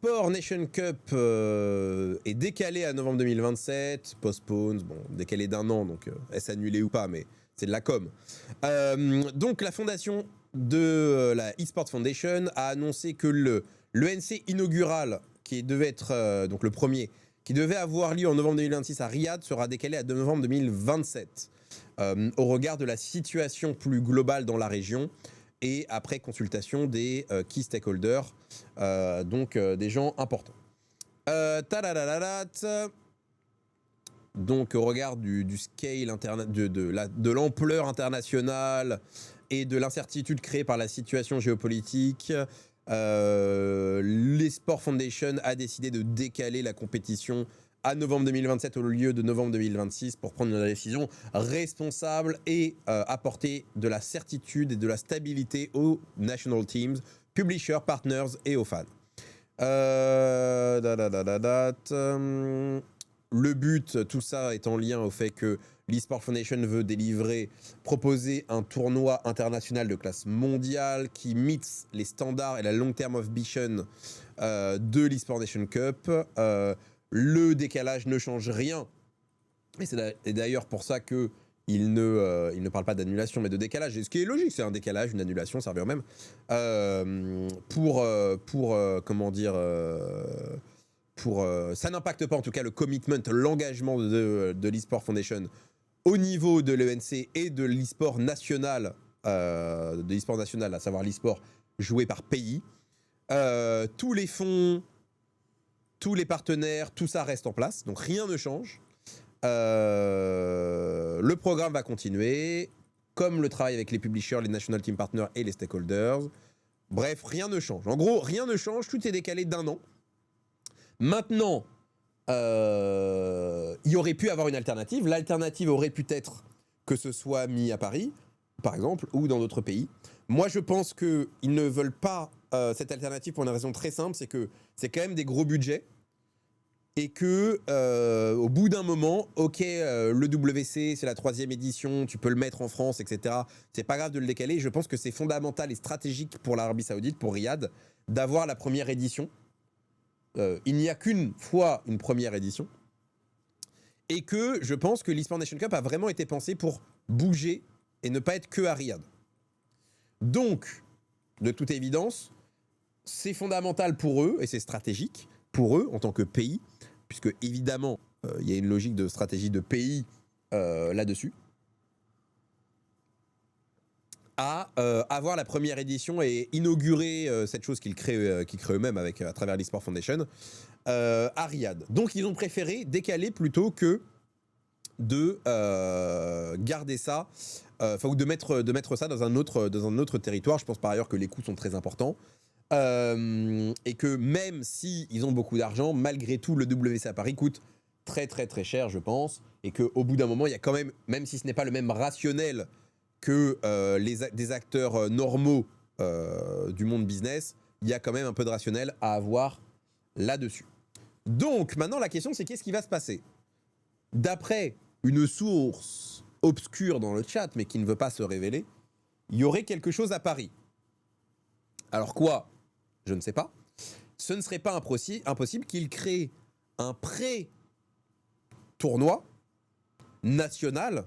l'eSport Nation Cup est décalé à novembre 2027, postpone, bon, décalé d'1 an, donc est-ce annulé ou pas, mais c'est de la com. Donc la fondation de la eSport Foundation a annoncé que l'ENC inaugural, qui devait être donc le premier, qui devait avoir lieu en novembre 2026 à Riyad, sera décalé à novembre 2027, au regard de la situation plus globale dans la région et après consultation des key stakeholders, donc des gens importants. Donc au regard du scale de l'ampleur internationale et de l'incertitude créée par la situation géopolitique, l'eSport Foundation a décidé de décaler la compétition à novembre 2027 au lieu de novembre 2026 pour prendre une décision responsable et apporter de la certitude et de la stabilité aux national teams, publishers, partners et aux fans. Le but, tout ça est en lien au fait que l'eSport Foundation veut proposer un tournoi international de classe mondiale qui mixe les standards et la long term of ambition de l'eSport Nation Cup. Le décalage ne change rien. Et c'est d'ailleurs pour ça qu'il ne parle pas d'annulation, mais de décalage. Et ce qui est logique, c'est un décalage, une annulation, ça revient au même. Ça n'impacte pas en tout cas le commitment, l'engagement de l'eSport Foundation au niveau de l'ENC et de l'eSport national, à savoir l'eSport joué par pays. Tous les fonds, tous les partenaires, tout ça reste en place, donc rien ne change. Le programme va continuer, comme le travail avec les publishers, les national team partners et les stakeholders. Bref, rien ne change. En gros, rien ne change, tout est décalé d'1 an. Maintenant, il y aurait pu avoir une alternative. L'alternative aurait pu être que ce soit mis à Paris, par exemple, ou dans d'autres pays. Moi, je pense qu'ils ne veulent pas cette alternative pour une raison très simple, c'est que c'est quand même des gros budgets et que au bout d'un moment, ok, le WC, c'est la 3e édition, tu peux le mettre en France, etc. C'est pas grave de le décaler. Je pense que c'est fondamental et stratégique pour l'Arabie Saoudite, pour Riyad, d'avoir la première édition. Il n'y a qu'une fois une première édition. Et que je pense que l'eSport Nation Cup a vraiment été pensé pour bouger et ne pas être que à Riyad. Donc, de toute évidence, c'est fondamental pour eux et c'est stratégique pour eux en tant que pays, puisque évidemment, il y a une logique de stratégie de pays là-dessus, à avoir la première édition et inaugurer cette chose qu'ils créent eux-mêmes à travers l'eSport Foundation à Riyad. Donc ils ont préféré décaler plutôt que de garder ça, ou de mettre ça dans un autre territoire. Je pense par ailleurs que les coûts sont très importants. Et que même si ils ont beaucoup d'argent, malgré tout, le WC à Paris coûte très très très cher, je pense, et qu'au bout d'un moment, il y a quand même si ce n'est pas le même rationnel que des acteurs normaux du monde business, il y a quand même un peu de rationnel à avoir là-dessus. Donc maintenant, la question, c'est qu'est-ce qui va se passer ? D'après une source obscure dans le chat, mais qui ne veut pas se révéler, il y aurait quelque chose à Paris. Alors quoi ? Je ne sais pas. Ce ne serait pas impossible qu'il crée un pré-tournoi national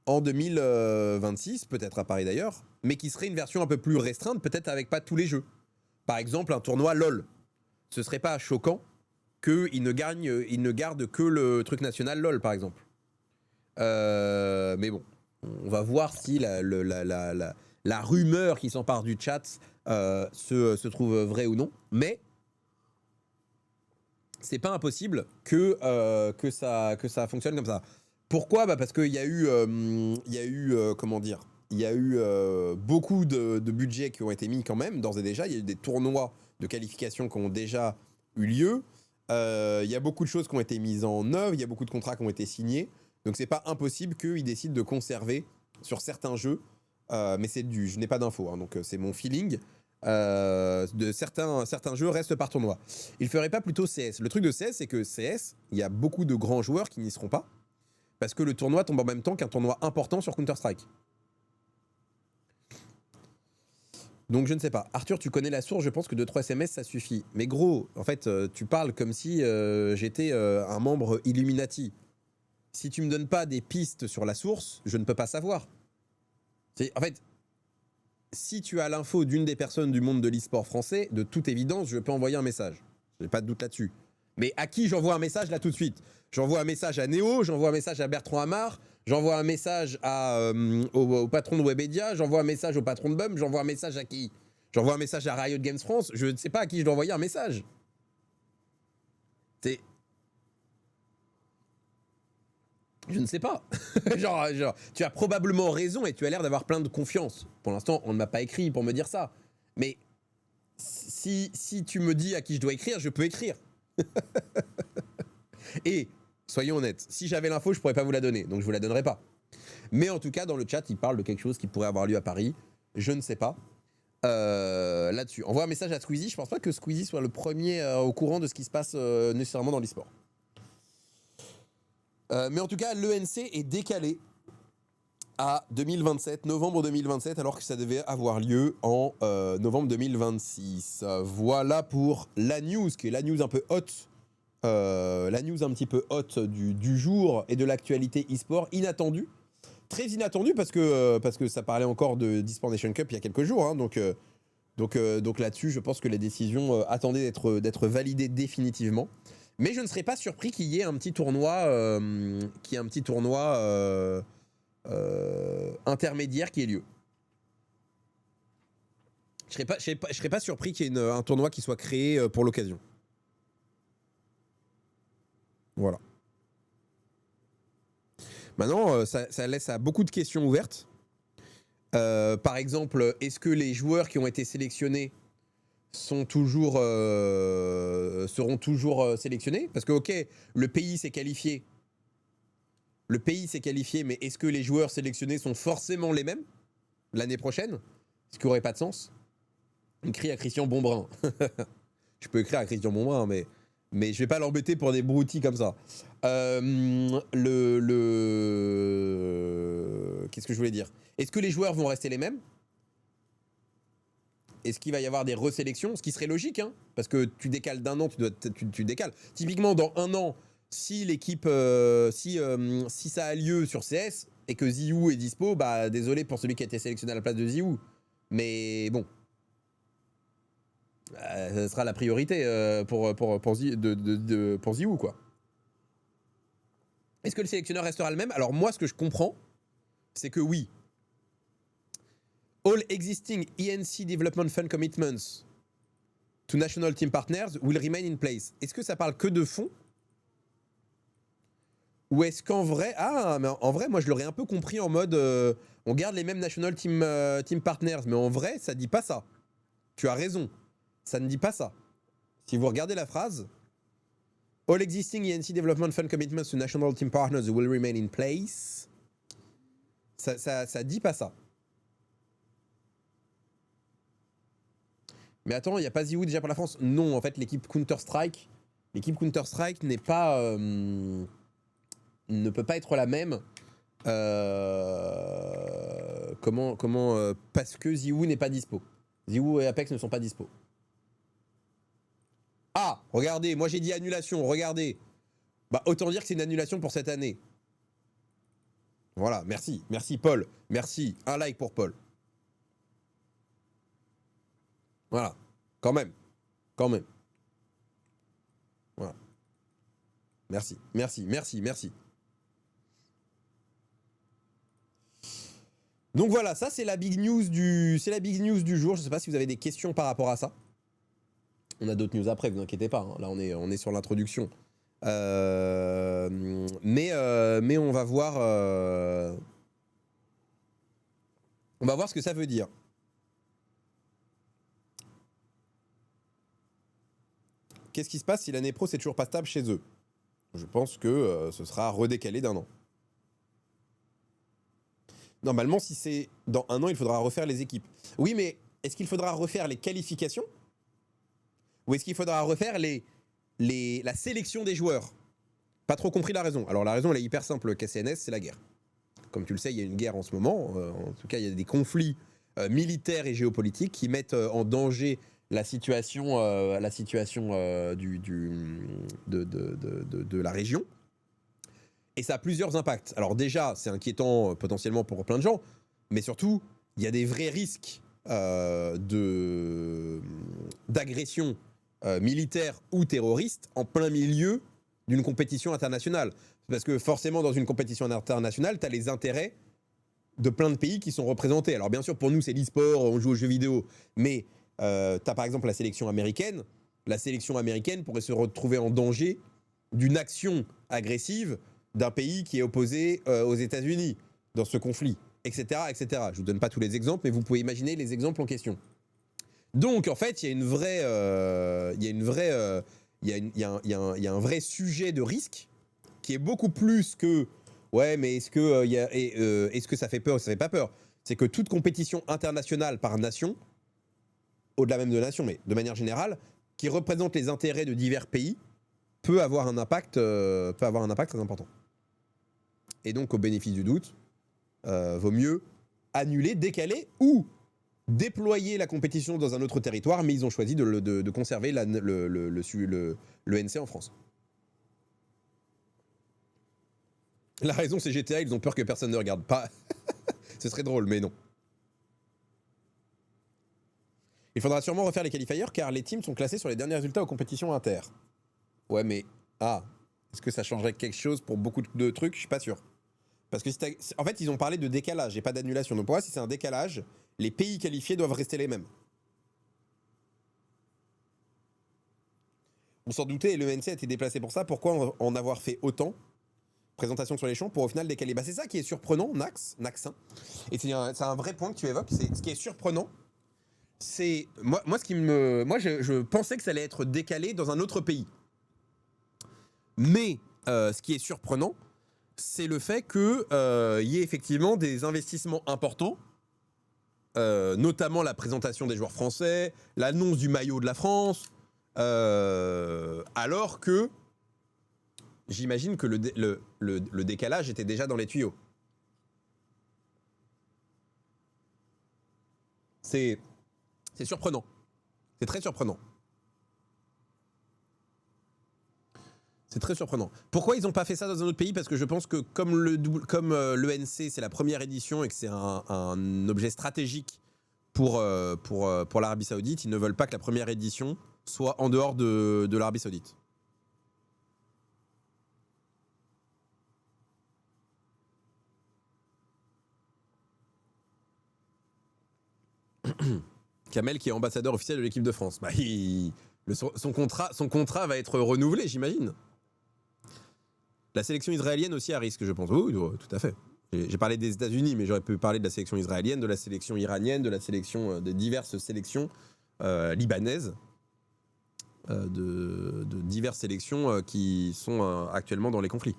en 2026, peut-être à Paris d'ailleurs, mais qui serait une version un peu plus restreinte, peut-être avec pas tous les jeux. Par exemple, un tournoi LOL. Ce serait pas choquant qu'il ne garde que le truc national LOL, par exemple. Mais bon, on va voir si la rumeur qui s'empare du chat se trouve vraie ou non. Mais c'est pas impossible que ça fonctionne comme ça. Pourquoi ? Parce qu'il y a eu, beaucoup de budgets qui ont été mis quand même, d'ores et déjà. Il y a eu des tournois de qualification qui ont déjà eu lieu. Il y a beaucoup de choses qui ont été mises en œuvre, il y a beaucoup de contrats qui ont été signés. Donc c'est pas impossible qu'ils décident de conserver sur certains jeux, mais je n'ai pas d'infos, hein, donc c'est mon feeling. De certains jeux restent par tournoi. Il ferait pas plutôt CS. Le truc de CS, c'est que CS, il y a beaucoup de grands joueurs qui n'y seront pas, parce que le tournoi tombe en même temps qu'un tournoi important sur Counter-Strike. Donc je ne sais pas. Arthur, tu connais la source, je pense que 2-3 SMS, ça suffit. Mais gros, en fait, tu parles comme si j'étais un membre Illuminati. Si tu me donnes pas des pistes sur la source, je ne peux pas savoir. En fait, si tu as l'info d'une des personnes du monde de l'e-sport français, de toute évidence, je peux envoyer un message. Je n'ai pas de doute là-dessus. Mais à qui j'envoie un message là tout de suite? J'envoie un message à Néo, j'envoie un message à Bertrand Hamar, j'envoie un message au patron de Webedia, j'envoie un message au patron de Bum, j'envoie un message à qui? J'envoie un message à Riot Games France, je ne sais pas à qui je dois envoyer un message. C'est... Je ne sais pas. genre, tu as probablement raison et tu as l'air d'avoir plein de confiance. Pour l'instant, on ne m'a pas écrit pour me dire ça. Mais si tu me dis à qui je dois écrire, je peux écrire. Et, soyons honnêtes, si j'avais l'info, je ne pourrais pas vous la donner. Donc je ne vous la donnerai pas. Mais en tout cas, dans le chat, il parle de quelque chose qui pourrait avoir lieu à Paris. Je ne sais pas. Là-dessus. Envoie un message à Squeezie. Je pense pas que Squeezie soit le premier au courant de ce qui se passe nécessairement dans l'e-sport. Mais en tout cas, l'ENC est décalé à 2027, novembre 2027, alors que ça devait avoir lieu en novembre 2026. Voilà pour la news, qui est la news un peu haute. La news un petit peu haute du jour et de l'actualité e-sport, inattendue. Très inattendue parce que ça parlait encore de d'eSport Nation Cup il y a quelques jours. Hein, donc là-dessus, je pense que les décisions attendaient d'être validées définitivement. Mais je ne serais pas surpris qu'il y ait un petit tournoi, intermédiaire qui ait lieu. Je serais pas surpris qu'il y ait un tournoi qui soit créé pour l'occasion. Voilà. Maintenant, ça laisse à beaucoup de questions ouvertes. Par exemple, est-ce que les joueurs qui ont été sélectionnés seront toujours sélectionnés? Parce que, ok, le pays s'est qualifié. Mais est-ce que les joueurs sélectionnés sont forcément les mêmes l'année prochaine? Ce qui n'aurait pas de sens. Écris à Christian Bonbrun. Je peux écrire à Christian Bonbrun, mais je vais pas l'embêter pour des broutilles comme ça. Qu'est-ce que je voulais dire? Est-ce que les joueurs vont rester les mêmes? Est-ce qu'il va y avoir des resélections? Ce qui serait logique, hein, parce que tu décales d'un an, tu décales. Typiquement, dans un an, si l'équipe, si ça a lieu sur CS et que Ziou est dispo, bah désolé pour celui qui a été sélectionné à la place de Ziou, mais bon, ça sera la priorité pour Ziou, quoi. Est-ce que le sélectionneur restera le même? Alors moi, ce que je comprends, c'est que oui. All existing ENC Development Fund commitments to national team partners will remain in place. Est-ce que ça parle que de fonds? Ou est-ce qu'en vrai... Ah, mais en vrai, moi, je l'aurais un peu compris en mode... on garde les mêmes national team partners. Mais en vrai, ça dit pas ça. Tu as raison. Ça ne dit pas ça. Si vous regardez la phrase... All existing ENC Development Fund commitments to national team partners will remain in place. Ça dit pas ça. Mais attends, il n'y a pas Ziou déjà pour la France? Non, en fait, l'équipe Counter-Strike n'est pas... ne peut pas être la même. Parce que Ziou n'est pas dispo. Ziou et Apex ne sont pas dispo. Ah, regardez, moi j'ai dit annulation, regardez. Bah, autant dire que c'est une annulation pour cette année. Voilà, merci. Merci, Paul. Merci. Un like pour Paul. Voilà. Quand même. Voilà. Merci. Donc voilà, ça c'est la big news du jour. Je sais pas si vous avez des questions par rapport à ça. On a d'autres news après, vous inquiétez pas. Hein. Là, on est sur l'introduction. Mais on va voir. On va voir ce que ça veut dire. Qu'est-ce qui se passe si l'année pro c'est toujours pas stable chez eux? Je pense que ce sera redécalé d'un an. Normalement, si c'est dans un an, il faudra refaire les équipes. Oui, mais est-ce qu'il faudra refaire les qualifications? Ou est-ce qu'il faudra refaire la sélection des joueurs? Pas trop compris la raison. Alors la raison, elle est hyper simple. KCNS, c'est la guerre. Comme tu le sais, il y a une guerre en ce moment. En tout cas, il y a des conflits militaires et géopolitiques qui mettent en danger la situation, de la région. Et ça a plusieurs impacts. Alors déjà, c'est inquiétant potentiellement pour plein de gens, mais surtout, il y a des vrais risques d'agression militaire ou terroriste en plein milieu d'une compétition internationale. Parce que forcément, dans une compétition internationale, tu as les intérêts de plein de pays qui sont représentés. Alors bien sûr, pour nous, c'est l'e-sport, on joue aux jeux vidéo, mais tu as par exemple la sélection américaine. La sélection américaine pourrait se retrouver en danger d'une action agressive d'un pays qui est opposé aux États-Unis dans ce conflit, etc., etc. Je ne vous donne pas tous les exemples, mais vous pouvez imaginer les exemples en question. Donc, en fait, il y a un vrai sujet de risque qui est beaucoup plus que ouais, mais est-ce que ça fait peur ou ça fait pas peur? C'est que toute compétition internationale par nation, au-delà même de nation, mais de manière générale, qui représente les intérêts de divers pays, peut avoir un impact très important. Et donc, au bénéfice du doute, vaut mieux annuler, décaler ou déployer la compétition dans un autre territoire, mais ils ont choisi de conserver le NC en France. La raison, c'est GTA, ils ont peur que personne ne regarde pas. Ce serait drôle, mais non. Il faudra sûrement refaire les qualifiers car les teams sont classés sur les derniers résultats aux compétitions inter. Ouais, mais... est-ce que ça changerait quelque chose pour beaucoup de trucs? Je suis pas sûr. Parce que en fait, ils ont parlé de décalage et pas d'annulation. Donc pour moi, si c'est un décalage, les pays qualifiés doivent rester les mêmes. On s'en doutait et le NC a été déplacé pour ça. Pourquoi en avoir fait autant? Présentation sur les champs pour au final décaler. C'est ça qui est surprenant, Naxin. Et c'est un vrai point que tu évoques. Ce qui est surprenant, c'est... Moi, je pensais que ça allait être décalé dans un autre pays. Mais ce qui est surprenant, c'est le fait qu'il y ait effectivement des investissements importants, notamment la présentation des joueurs français, l'annonce du maillot de la France, alors que j'imagine que le décalage était déjà dans les tuyaux. C'est surprenant. C'est très surprenant. C'est très surprenant. Pourquoi ils n'ont pas fait ça dans un autre pays? Parce que je pense que comme l'ENC, c'est la première édition et que c'est un objet stratégique pour l'Arabie Saoudite, ils ne veulent pas que la première édition soit en dehors de l'Arabie Saoudite. Kamel qui est ambassadeur officiel de l'équipe de France. Son contrat va être renouvelé, j'imagine. La sélection israélienne aussi à risque, je pense. Oui, tout à fait. J'ai parlé des États-Unis, mais j'aurais pu parler de la sélection israélienne, de la sélection iranienne, de la sélection, de diverses sélections libanaises, de diverses sélections qui sont actuellement dans les conflits.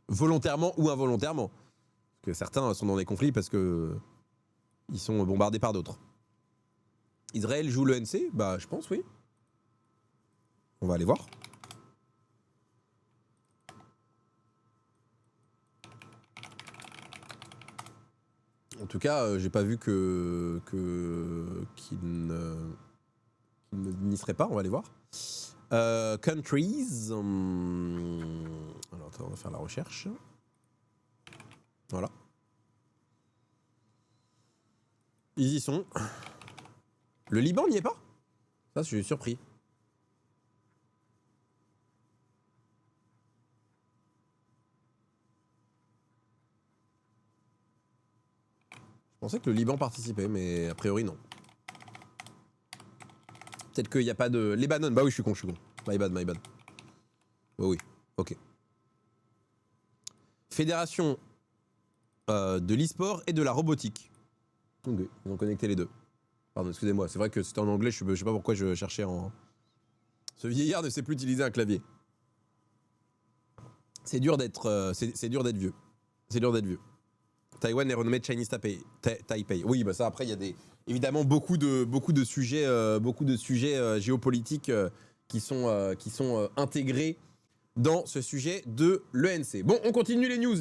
Volontairement ou involontairement. Parce que certains sont dans des conflits parce que ils sont bombardés par d'autres. Israël joue le NC? Je pense, oui. On va aller voir. En tout cas, j'ai pas vu qu'il n'y serait pas. On va aller voir. Countries. Alors, attends, on va faire la recherche. Voilà. Ils y sont. Le Liban n'y est pas? Ça, je suis surpris. Je pensais que le Liban participait, mais a priori non. Peut-être qu'il n'y a pas de... Lebanon, oui, je suis con. My bad. Oui, ok. Fédération de l'e-sport et de la robotique. Ok, ils ont connecté les deux. Pardon, excusez-moi, c'est vrai que c'était en anglais, je sais pas pourquoi je cherchais en... Ce vieillard ne sait plus utiliser un clavier. C'est dur d'être vieux. C'est dur d'être vieux. Taïwan est renommé Chinese Taipei. Oui, ça après il y a évidemment beaucoup de sujets géopolitiques qui sont intégrés dans ce sujet de l'ENC. Bon, on continue les news.